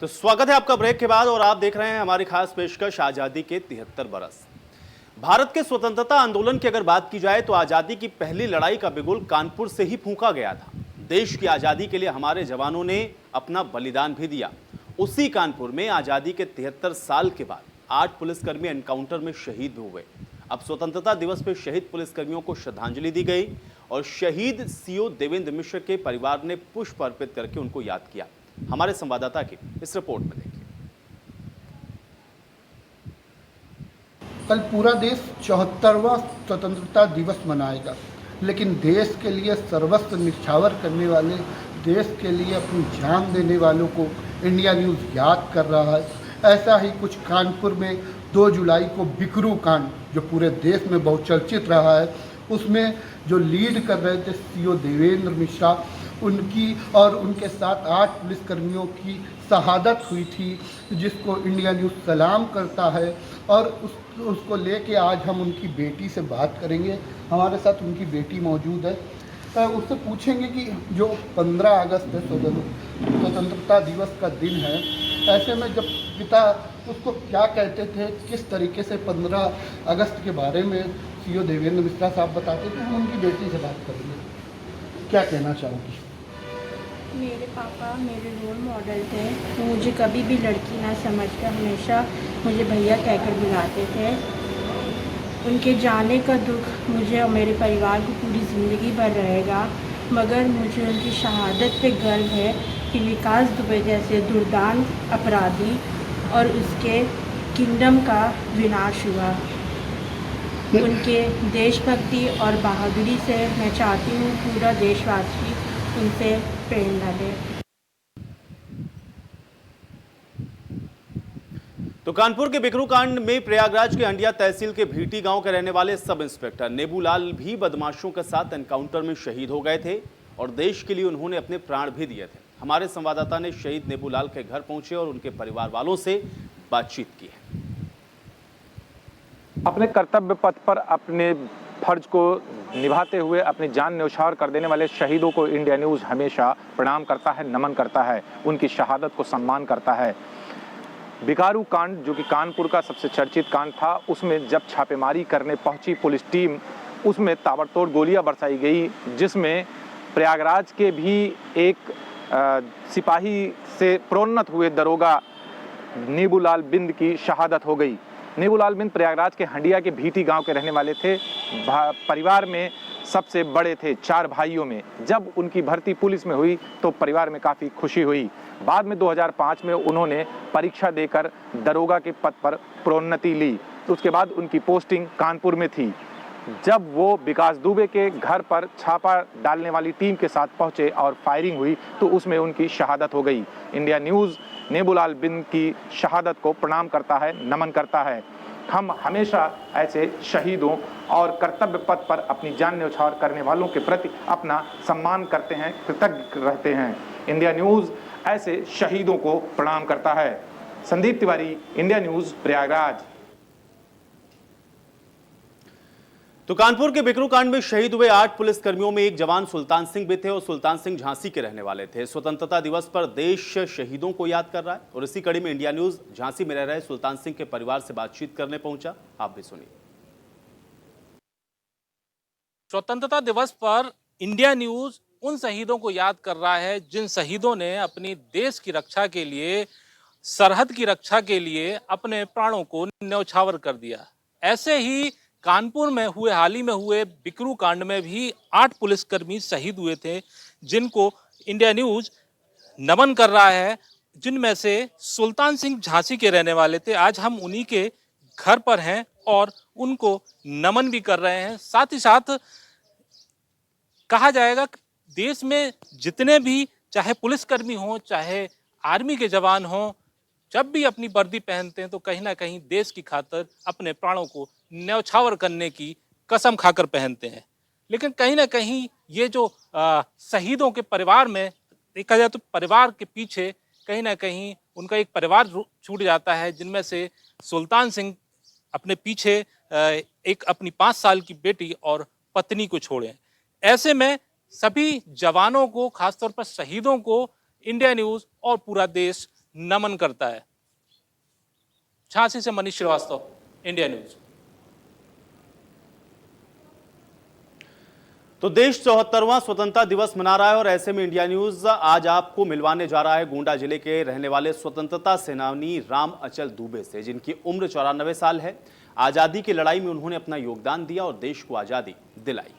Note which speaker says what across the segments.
Speaker 1: तो स्वागत है आपका ब्रेक के बाद और आप देख रहे हैं हमारी खास पेशकश आजादी के 73 बरस। भारत के स्वतंत्रता आंदोलन की अगर बात की जाए तो आजादी की पहली लड़ाई का बिगुल कानपुर से ही फूंका गया था। देश की आजादी के लिए हमारे जवानों ने अपना बलिदान भी दिया। उसी कानपुर में आजादी के 73 साल के बाद 8 पुलिसकर्मी एनकाउंटर में शहीद हुए। अब स्वतंत्रता दिवस पर शहीद पुलिसकर्मियों को श्रद्धांजलि दी गई और शहीद सीओ देवेंद्र मिश्र के परिवार ने पुष्प अर्पित करके उनको याद किया। हमारे संवाददाता की इस रिपोर्ट में देखिए।
Speaker 2: कल पूरा देश 74वां स्वतंत्रता दिवस मनाएगा, लेकिन देश के लिए सर्वस्व निछावर करने वाले, देश के लिए अपनी जान देने वालों को इंडिया न्यूज़ याद कर रहा है। ऐसा ही कुछ कानपुर में 2 जुलाई को बिकरू कांड, जो पूरे देश में बहुचर्चित रहा है, उसमें जो लीड कर रहे थे सीओ देवेंद्र मिश्रा, उनकी और उनके साथ 8 पुलिसकर्मियों की शहादत हुई थी, जिसको इंडिया न्यूज़ सलाम करता है। और उसको लेके आज हम उनकी बेटी से बात करेंगे। हमारे साथ उनकी बेटी मौजूद है। उससे पूछेंगे कि जो 15 अगस्त है, स्वतंत्रता दिवस का दिन है, ऐसे में जब पिता उसको क्या कहते थे, किस तरीके से 15 अगस्त के बारे में सीओ देवेंद्र मिश्रा साहब बताते थे, हम उनकी बेटी से बात करेंगे। क्या कहना चाहोगी?
Speaker 3: मेरे पापा मेरे रोल मॉडल थे। तो मुझे कभी भी लड़की ना समझकर हमेशा मुझे भैया कहकर बुलाते थे। उनके जाने का दुख मुझे और मेरे परिवार को पूरी ज़िंदगी भर रहेगा, मगर मुझे उनकी शहादत पे गर्व है कि विकास दुबे जैसे दुर्दांत अपराधी और उसके किंगडम का विनाश हुआ। उनके देशभक्ति और बहादुरी से मैं चाहती हूँ पूरा देशवासी उनसे प्रेरणा ले।
Speaker 1: तो कानपुर के बिकरू कांड में प्रयागराज के अंडिया तहसील के भीटी गांव के रहने वाले सब इंस्पेक्टर नेबूलाल भी बदमाशों के साथ एनकाउंटर में शहीद हो गए थे और देश के लिए उन्होंने अपने प्राण भी दिए थे। हमारे संवाददाता ने शहीद नेबूलाल के घर पहुंचे और उनके परिवार वालों से बातचीत की है।
Speaker 4: अपने कर्तव्य पथ पर अपने फर्ज को निभाते हुए अपनी जान न्यौछावर कर देने वाले शहीदों को इंडिया न्यूज़ हमेशा प्रणाम करता है, नमन करता है, उनकी शहादत को सम्मान करता है। बिकारू कांड, जो कि कानपुर का सबसे चर्चित कांड था, उसमें जब छापेमारी करने पहुंची पुलिस टीम, उसमें ताबड़तोड़ गोलियां बरसाई गई, जिसमें प्रयागराज के भी एक सिपाही से प्रोन्नत हुए दरोगा नेबूलाल बिंद की शहादत हो गई। नेबूलाल बिंद प्रयागराज के हंडिया के भीटी गांव के रहने वाले थे। परिवार में सबसे बड़े थे, 4 भाइयों में। जब उनकी भर्ती पुलिस में हुई तो परिवार में काफ़ी खुशी हुई। बाद में 2005 में उन्होंने परीक्षा देकर दरोगा के पद पर प्रोन्नति ली। तो उसके बाद उनकी पोस्टिंग कानपुर में थी। जब वो विकास दुबे के घर पर छापा डालने वाली टीम के साथ पहुंचे और फायरिंग हुई तो उसमें उनकी शहादत हो गई। इंडिया न्यूज़ नेबूलाल बिंद की शहादत को प्रणाम करता है, नमन करता है। हम हमेशा ऐसे शहीदों और कर्तव्य पथ पर अपनी जान न्यौछावर करने वालों के प्रति अपना सम्मान करते हैं, कृतज्ञ रहते हैं। इंडिया न्यूज़ ऐसे शहीदों को प्रणाम करता है। Sandeep Tiwari, India news, Prayagraj.
Speaker 1: तो कानपुर के बिकरू कांड में शहीद हुए 8 पुलिसकर्मियों में एक जवान सुल्तान सिंह भी थे और सुल्तान सिंह झांसी के रहने वाले थे। स्वतंत्रता दिवस पर देश शहीदों को याद कर रहा है और इसी कड़ी में इंडिया न्यूज़ झांसी में रह रहे सुल्तान सिंह के परिवार से बातचीत करने पहुंचा। आप भी सुनिए।
Speaker 5: स्वतंत्रता दिवस पर इंडिया न्यूज़ उन शहीदों को याद कर रहा है जिन शहीदों ने अपनी देश की रक्षा के लिए, सरहद की रक्षा के लिए अपने प्राणों को न्यौछावर कर दिया। ऐसे ही कानपुर में हुए, हाल ही में हुए बिकरू कांड में भी 8 पुलिसकर्मी शहीद हुए थे, जिनको इंडिया न्यूज़ नमन कर रहा है, जिनमें से सुल्तान सिंह झांसी के रहने वाले थे। आज हम उन्हीं के घर पर हैं और उनको नमन भी कर रहे हैं। साथ ही साथ कहा जाएगा देश में जितने भी, चाहे पुलिसकर्मी हों, चाहे आर्मी के जवान हों, जब भी अपनी वर्दी पहनते हैं तो कहीं ना कहीं देश की खातिर अपने प्राणों को न्यौछावर करने की कसम खाकर पहनते हैं। लेकिन कहीं ना कहीं ये जो शहीदों के परिवार में देखा जाए तो परिवार के पीछे कहीं ना कहीं उनका एक परिवार छूट जाता है, जिनमें से सुल्तान सिंह अपने पीछे एक अपनी 5 साल की बेटी और पत्नी को छोड़े। ऐसे में सभी जवानों को, खासतौर पर शहीदों को इंडिया न्यूज़ और पूरा देश नमन करता है। झांसी से मनीष श्रीवास्तव, इंडिया न्यूज।
Speaker 1: तो देश 74वां स्वतंत्रता दिवस मना रहा है और ऐसे में इंडिया न्यूज आज आपको मिलवाने जा रहा है गोंडा जिले के रहने वाले स्वतंत्रता सेनानी राम अचल दुबे से, जिनकी उम्र 94 साल है। आजादी की लड़ाई में उन्होंने अपना योगदान दिया और देश को आजादी दिलाई।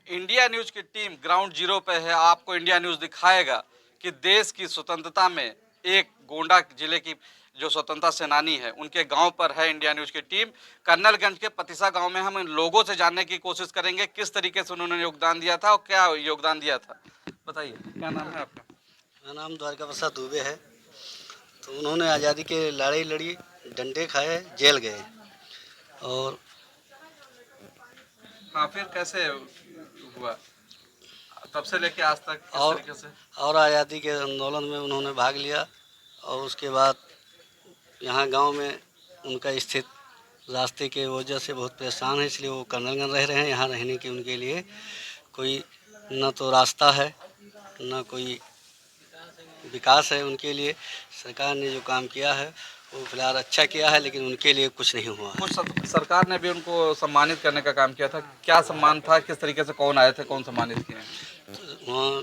Speaker 6: इंडिया न्यूज की टीम ग्राउंड जीरो पे है। आपको इंडिया न्यूज दिखाएगा कि देश की स्वतंत्रता में एक गोंडा जिले की जो स्वतंत्रता सेनानी है उनके गांव पर है इंडिया न्यूज की टीम। कर्नलगंज के पतिसा गांव में हम इन लोगों से जानने की कोशिश करेंगे किस तरीके से उन्होंने योगदान दिया था और क्या योगदान दिया था। बताइए, क्या नाम है आपका?
Speaker 7: मेरा नाम द्वारका प्रसाद दुबे है। तो उन्होंने आज़ादी की लड़ाई लड़ी, डंडे खाए, जेल गए। और
Speaker 6: हाँ, फिर कैसे हुआ तब से लेके आज तक किस तरीके से?
Speaker 7: और आज़ादी के आंदोलन में उन्होंने भाग लिया। और उसके बाद यहाँ गांव में उनका स्थित रास्ते के वजह से बहुत परेशान है, इसलिए वो कर्नलगंज रह रहे हैं। यहाँ रहने की उनके लिए कोई न तो रास्ता है न कोई विकास है। उनके लिए सरकार ने जो काम किया है वो फिलहाल अच्छा किया है, लेकिन उनके लिए कुछ नहीं हुआ।
Speaker 6: कुछ सरकार ने भी उनको सम्मानित करने का काम किया था। क्या सम्मान था, किस तरीके से, कौन आए थे, कौन सम्मानित किए?
Speaker 7: वहाँ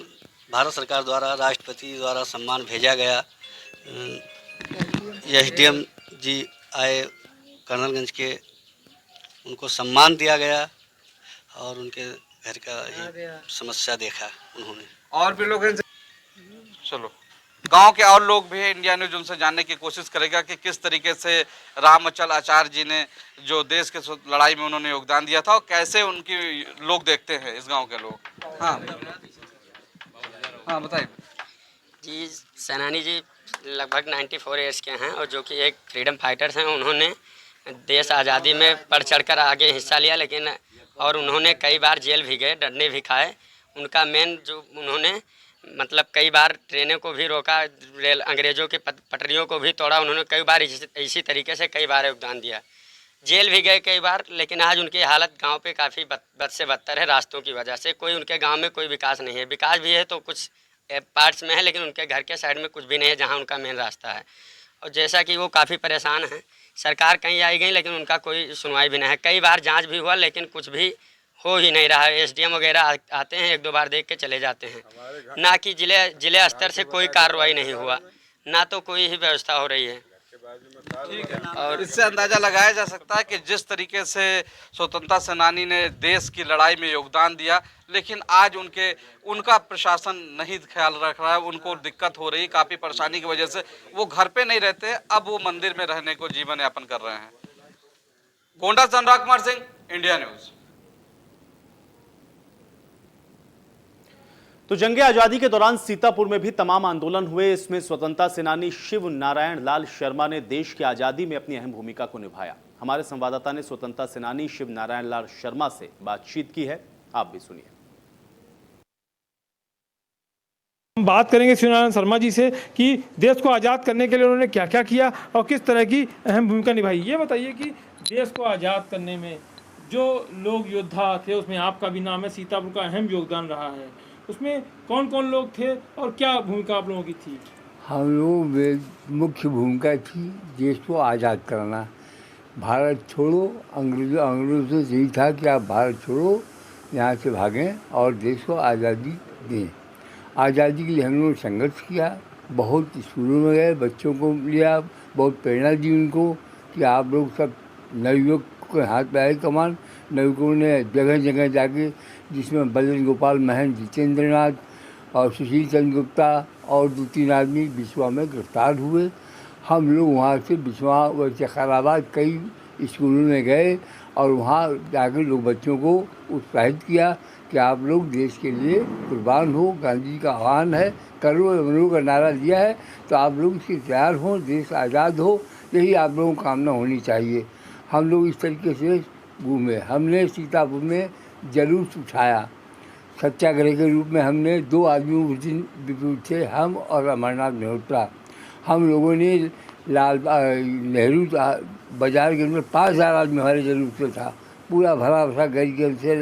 Speaker 7: भारत सरकार द्वारा, राष्ट्रपति द्वारा सम्मान भेजा गया। SDM जी आए कर्नलगंज के, उनको सम्मान दिया गया और उनके घर का ही समस्या देखा उन्होंने।
Speaker 6: और भी लोग हैं, चलो गांव के और लोग भी हैं। इंडिया न्यूज उनसे जानने की कोशिश करेगा कि किस तरीके से राम अचल आचार्य जी ने जो देश के लड़ाई में उन्होंने योगदान दिया था और कैसे उनकी लोग देखते हैं इस गांव के लोग। हाँ हाँ, बताइए
Speaker 8: जी। सेनानी जी लगभग 94 ईयर्स के हैं और जो कि एक फ्रीडम फाइटर्स हैं। उन्होंने देश आज़ादी में बढ़ चढ़कर आगे हिस्सा लिया, लेकिन और उन्होंने कई बार जेल भी गए, डंडे भी खाए। उनका मेन जो उन्होंने मतलब कई बार ट्रेनों को भी रोका, रेल अंग्रेज़ों की पटरियों को भी तोड़ा। उन्होंने कई बार इसी तरीके से कई बार योगदान दिया। जेल भी गए कई बार, लेकिन आज उनकी हालत गांव पे काफ़ी बद से बदतर है। रास्तों की वजह से कोई उनके गांव में कोई विकास नहीं है। विकास भी है तो कुछ पार्ट्स में है, लेकिन उनके घर के साइड में कुछ भी नहीं है जहां उनका मेन रास्ता है। और जैसा कि वो काफ़ी परेशान हैं, सरकार कहीं आई गई लेकिन उनका कोई सुनवाई भी नहीं है। कई बार जांच भी हुआ लेकिन कुछ भी हो ही नहीं रहा है। SDM वगैरह आते हैं, 1-2 बार देख के चले जाते हैं। ना कि जिले स्तर से कोई कार्रवाई नहीं हुआ, ना तो कोई ही व्यवस्था हो रही है।
Speaker 6: ठीक है। और इससे अंदाजा लगाया जा सकता है कि जिस तरीके से स्वतंत्रता सेनानी ने देश की लड़ाई में योगदान दिया, लेकिन आज उनका प्रशासन नहीं ख्याल रख रहा है। उनको दिक्कत हो रही, काफ़ी परेशानी की वजह से वो घर पे नहीं रहते, अब वो मंदिर में रहने को जीवन यापन कर रहे हैं। गोंडा से अनुराग कुमार सिंह, इंडिया न्यूज।
Speaker 1: तो जंगे आजादी के दौरान सीतापुर में भी तमाम आंदोलन हुए। इसमें स्वतंत्रता सेनानी शिव नारायण लाल शर्मा ने देश की आजादी में अपनी अहम भूमिका को निभाया। हमारे संवाददाता ने स्वतंत्रता सेनानी शिव नारायण लाल शर्मा से बातचीत की है, आप भी सुनिए।
Speaker 9: हम बात करेंगे शिव नारायण शर्मा जी से कि देश को आज़ाद करने के लिए उन्होंने क्या क्या किया और किस तरह की अहम भूमिका निभाई। ये बताइए कि देश को आज़ाद करने में जो लोग योद्धा थे उसमें आपका भी नाम है, सीतापुर का अहम योगदान रहा है। उसमें कौन कौन लोग थे और क्या भूमिका आप लोगों की थी?
Speaker 10: हम लोग में मुख्य भूमिका थी देश को आज़ाद कराना। भारत छोड़ो, अंग्रेज़ों से यही था कि आप भारत छोड़ो, यहाँ से भागें और देश को आज़ादी दें। आज़ादी के लिए हम लोगों ने संघर्ष किया, बहुत स्कूलों में गए, बच्चों को लिया, बहुत प्रेरणा दी उनको कि आप लोग सब नवयुवक के हाथ में आए कमान। नवयुवकों ने जगह जगह जाके, जिसमें बलराम गोपाल महंत, जितेंद्र नाथ और सुशील चंद्र गुप्ता और 2-3 आदमी बिस्वा में गिरफ्तार हुए। हम लोग वहाँ से बिस्वा व जखराबाद कई स्कूलों में गए और वहाँ जाकर लोग बच्चों को उत्साहित किया कि आप लोग देश के लिए कुर्बान हो। गांधी जी का आह्वान है, करो अमरो का नारा दिया है, तो आप लोग इसके तैयार हों, देश आज़ाद हो, यही आप लोगों को कामना होनी चाहिए। हम लोग इस तरीके से घूमे। हमने सीतापुर में जुलूस उठाया सत्याग्रह के रूप में। हमने 2 आदमी उस दिन विपरीत थे, हम और अमरनाथ मल्होत्रा। हम लोगों ने नेहरू बाजार के अंदर 5000 आदमी हमारे जुलूस से था, पूरा भरा भरा गली से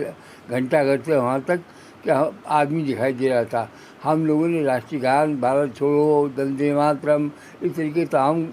Speaker 10: घंटा घर से वहाँ तक कि आदमी दिखाई दे रहा था। हम लोगों ने राष्ट्रीय गान, भारत छोड़ो, वंदे मातरम, इस तरीके तमाम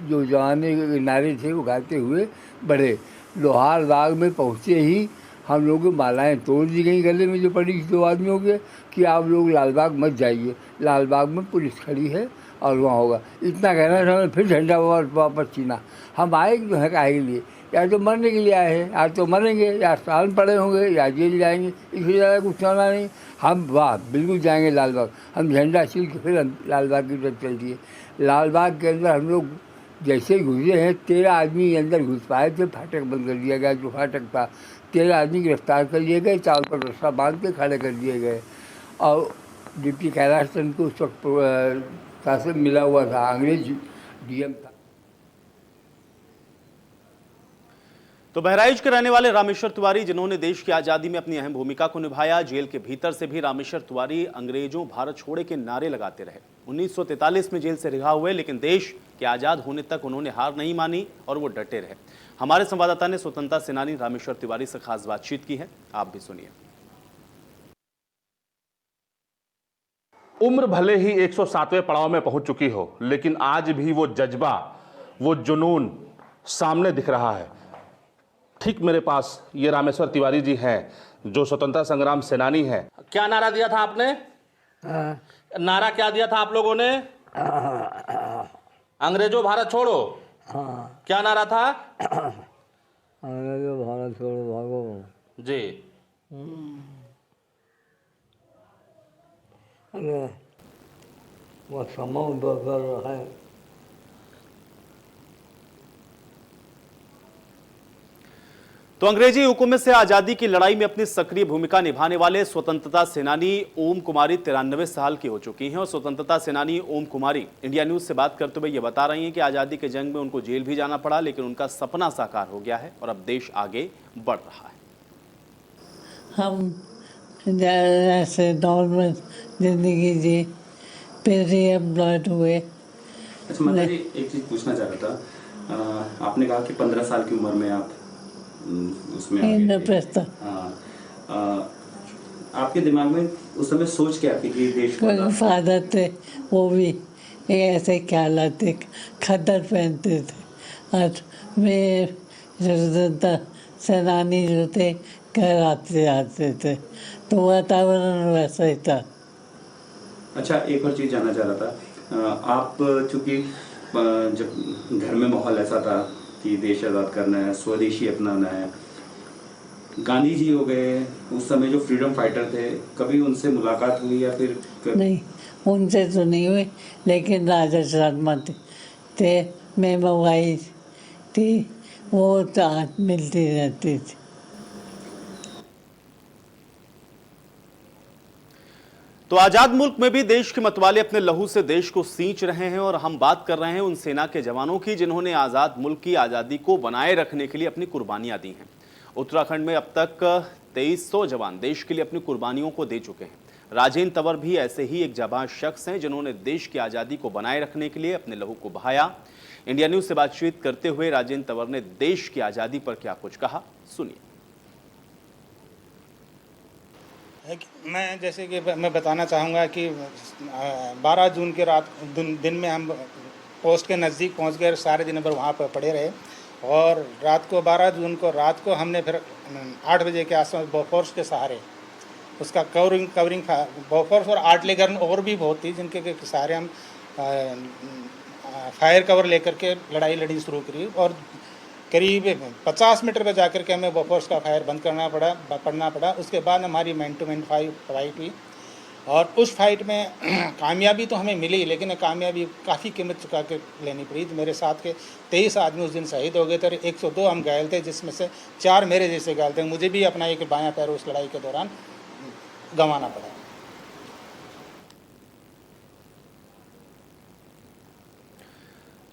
Speaker 10: जो जमाने के नारे थे वो गाते हुए बढ़े। लोहारबाग में पहुँचे ही हम लोगों की मालाएँ तोड़ दी गई गले में जो पड़ी थी 2 आदमियों के, कि आप लोग लालबाग मत जाइए, लालबाग में पुलिस खड़ी है और वहाँ होगा। इतना कहना था, हमें फिर झंडा वापस छीना। हम आए जो है काहे के लिए, या तो मरने के लिए आए हैं, या तो मरेंगे, या साल पड़े होंगे, या जेल जाएंगे, इससे ज़्यादा कुछ होना नहीं। हम वाह बिल्कुल जाएंगे लालबाग। हम झंडा छील के फिर हम लालबाग की तरफ चल दिए। लालबाग के अंदर हम लोग जैसे घुसे हैं, 13 आदमी अंदर घुस पाए थे, फाटक बंद कर दिया गया जो फाटक था। 13 आदमी गिरफ्तार कर लिए गए, चावल पर रस्सा बांध के खड़े कर दिए गए। और डिप्टी कैलाश चंद को उस वक्त शासन मिला हुआ था, अंग्रेज डीएम था।
Speaker 1: तो बहराइच के रहने वाले रामेश्वर तिवारी, जिन्होंने देश की आज़ादी में अपनी अहम भूमिका को निभाया, जेल के भीतर से भी रामेश्वर तिवारी अंग्रेजों भारत छोड़े के नारे लगाते रहे। 1943 में जेल से रिहा हुए, लेकिन देश के आज़ाद होने तक उन्होंने हार नहीं मानी और वो डटे रहे। हमारे संवाददाता ने स्वतंत्रता सेनानी रामेश्वर तिवारी से खास बातचीत की है, आप भी सुनिए।
Speaker 11: उम्र भले ही 107वें पड़ाव में पहुंच चुकी हो, लेकिन आज भी वो जज्बा, वो जुनून सामने दिख रहा है। ठीक मेरे पास ये रामेश्वर तिवारी जी हैं, जो स्वतंत्रता संग्राम सेनानी हैं। क्या नारा दिया था आपने? नारा क्या दिया था आप लोगों ने? अंग्रेजों भारत छोड़ो। क्या नारा था?
Speaker 10: अंग्रेजों भारत छोड़ो भागो
Speaker 11: जी।
Speaker 10: अरे वो समय बदल रहा है।
Speaker 1: तो अंग्रेजी हुकूमत से आज़ादी की लड़ाई में अपनी सक्रिय भूमिका निभाने वाले स्वतंत्रता सेनानी ओम कुमारी 93 साल की हो चुकी हैं। और स्वतंत्रता सेनानी ओम कुमारी इंडिया न्यूज़ से बात करते हुए ये बता रही हैं कि आज़ादी के जंग में उनको जेल भी जाना पड़ा, लेकिन उनका सपना साकार हो गया है और अब देश आगे बढ़ रहा है।
Speaker 12: हम ऐसे दौर में जिंदगी जी, फिर एम्प्लॉयड हुए।
Speaker 13: अच्छा माता जी, एक चीज़ पूछना चाह रहा था। आपने कहा कि 15 साल की उम्र में आप उसमें आपके दिमाग में उस समय सोच क्या थी कि देश को?
Speaker 12: फादर थे, वो भी ऐसे ख्याल आते, खद्दर पहनते थे और वे स्वतंत्रता सेनानी जो थे घर आते थे, तो वातावरण वैसा ही था।
Speaker 13: अच्छा, एक और चीज़ जानना चाह रहा था। आप चूँकि जब घर में माहौल ऐसा था कि देश आज़ाद करना है, स्वदेशी अपनाना है, गांधी जी हो गए, उस समय जो फ्रीडम फाइटर थे, कभी उनसे मुलाकात हुई या फिर
Speaker 12: नहीं, उनसे तो नहीं हुई, लेकिन राजा शर्मा थे, मेमोबाई थी, वो तो मिलती रहती थी।
Speaker 1: तो आजाद मुल्क में भी देश के मतवाले अपने लहू से देश को सींच रहे हैं और हम बात कर रहे हैं उन सेना के जवानों की, जिन्होंने आजाद मुल्क की आज़ादी को बनाए रखने के लिए अपनी कुर्बानियां दी हैं। उत्तराखंड में अब तक 2300 जवान देश के लिए अपनी कुर्बानियों को दे चुके हैं। राजेंद्र तंवर भी ऐसे ही एक जाबाज शख्स हैं, जिन्होंने देश की आज़ादी को बनाए रखने के लिए अपने लहू को बहाया। इंडिया न्यूज़ से बातचीत करते हुए राजेंद्र तंवर ने देश की आज़ादी पर क्या कुछ कहा, सुनिए।
Speaker 14: मैं जैसे कि मैं बताना चाहूँगा कि 12 जून के रात दिन में हम पोस्ट के नज़दीक पहुँच गए, सारे दिन भर वहाँ पर पड़े रहे और रात को 12 जून को रात को हमने फिर 8 बजे के आसपास बोफोर्स के सहारे उसका कवरिंग बोफोर्स और आर्टिलरी गन और भी बहुत थी, जिनके सहारे हम फायर कवर लेकर के लड़ाई लड़ी शुरू करी और करीब 50 मीटर पर जाकर के हमें बोफोर्स का फायर बंद पड़ना पड़ा। उसके बाद हमारी मैन टू मैन फाइट हुई और उस फाइट में कामयाबी तो हमें मिली, लेकिन कामयाबी काफ़ी कीमत चुका के लेनी पड़ी। मेरे साथ के 23 आदमी उस दिन शहीद हो गए थे और 102 हम घायल थे, जिसमें से 4 मेरे जैसे घायल थे। मुझे भी अपना एक बायां पैर उस लड़ाई के दौरान गंवाना पड़ा।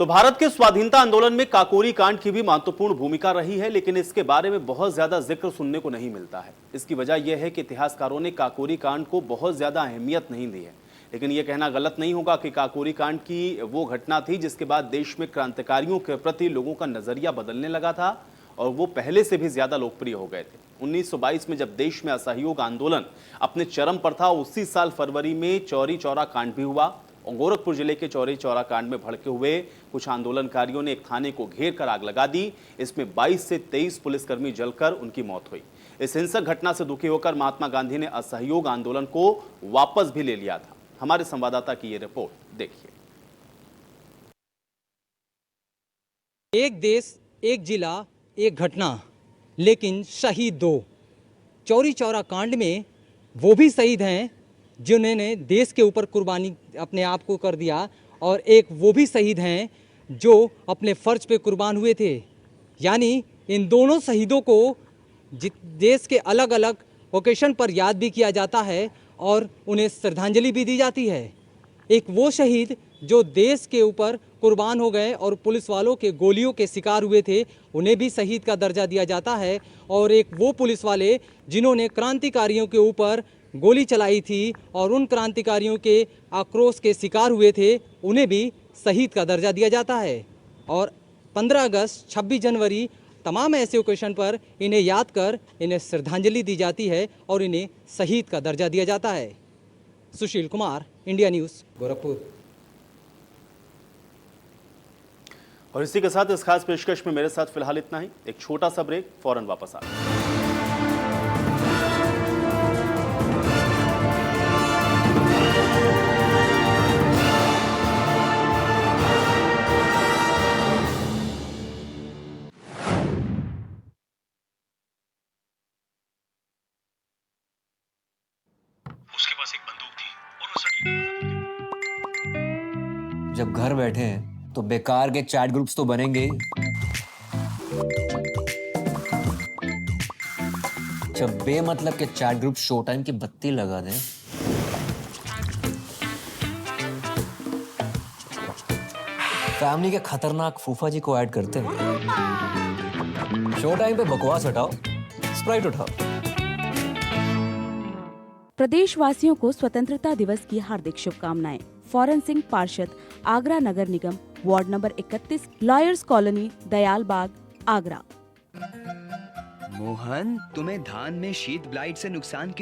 Speaker 1: तो भारत के स्वाधीनता आंदोलन में काकोरी कांड की भी महत्वपूर्ण भूमिका रही है, लेकिन इसके बारे में बहुत ज्यादा जिक्र सुनने को नहीं मिलता है। इसकी वजह यह है कि इतिहासकारों ने काकोरी कांड को बहुत ज्यादा अहमियत नहीं दी है। लेकिन यह कहना गलत नहीं होगा कि काकोरी कांड की वो घटना थी जिसके बाद देश में क्रांतिकारियों के प्रति लोगों का नजरिया बदलने लगा था और वो पहले से भी ज्यादा लोकप्रिय हो गए थे। 1922 में जब देश में असहयोग आंदोलन अपने चरम पर था, उसी साल फरवरी में चौरी चौरा कांड भी हुआ। और गोरखपुर जिले के चौरी चौरा कांड में भड़के हुए कुछ आंदोलनकारियों ने एक थाने को घेर कर आग लगा दी। इसमें 22 से 23 पुलिसकर्मी जलकर उनकी मौत हुई। इस हिंसक घटना से दुखी होकर महात्मा गांधी ने असहयोग आंदोलन को वापस भी ले लिया था। हमारे संवाददाता की ये रिपोर्ट देखिए।
Speaker 15: एक देश, एक जिला, एक घटना, लेकिन शहीद दो। चौरी चौरा कांड में वो भी शहीद हैं जिन्होंने देश के ऊपर कुर्बानी अपने आप को कर दिया, और एक वो भी शहीद हैं जो अपने फर्ज पे कुर्बान हुए थे। यानी इन दोनों शहीदों को देश के अलग अलग ओकेशन पर याद भी किया जाता है और उन्हें श्रद्धांजलि भी दी जाती है। एक वो शहीद जो देश के ऊपर कुर्बान हो गए और पुलिस वालों के गोलियों के शिकार हुए थे, उन्हें भी शहीद का दर्जा दिया जाता है। और एक वो पुलिस वाले जिन्होंने क्रांतिकारियों के ऊपर गोली चलाई थी और उन क्रांतिकारियों के आक्रोश के शिकार हुए थे, उन्हें भी शहीद का दर्जा दिया जाता है। और 15 अगस्त, 26 जनवरी तमाम ऐसे ओकेशन पर इन्हें याद कर इन्हें श्रद्धांजलि दी जाती है और इन्हें शहीद का दर्जा दिया जाता है। Sushil Kumar, India news, Gorakhpur.
Speaker 1: और इसी के साथ इस खास पेशकश में मेरे साथ फिलहाल इतना ही। एक छोटा सा ब्रेक, फौरन वापस आ
Speaker 16: उसके पास एक बंदूक थी और वो सटीक आवाज।
Speaker 17: जब घर बैठे हैं तो बेकार के चैट ग्रुप्स तो बनेंगे ही। जब बेमतलब के चैट ग्रुप शो टाइम की बत्ती लगा दें, फैमिली के खतरनाक फूफा जी को ऐड करते हैं। शो टाइम पे बकवास हटाओ, स्प्राइट उठाओ।
Speaker 18: प्रदेशवासियों को स्वतंत्रता दिवस की हार्दिक शुभकामनाएं। फौरन सिंह पार्षद, आगरा नगर निगम, ward number 31, lawyers colony, Dayal Bagh, Agra.
Speaker 19: Mohan, तुम्हें धान में शीत ब्लाइट से नुकसान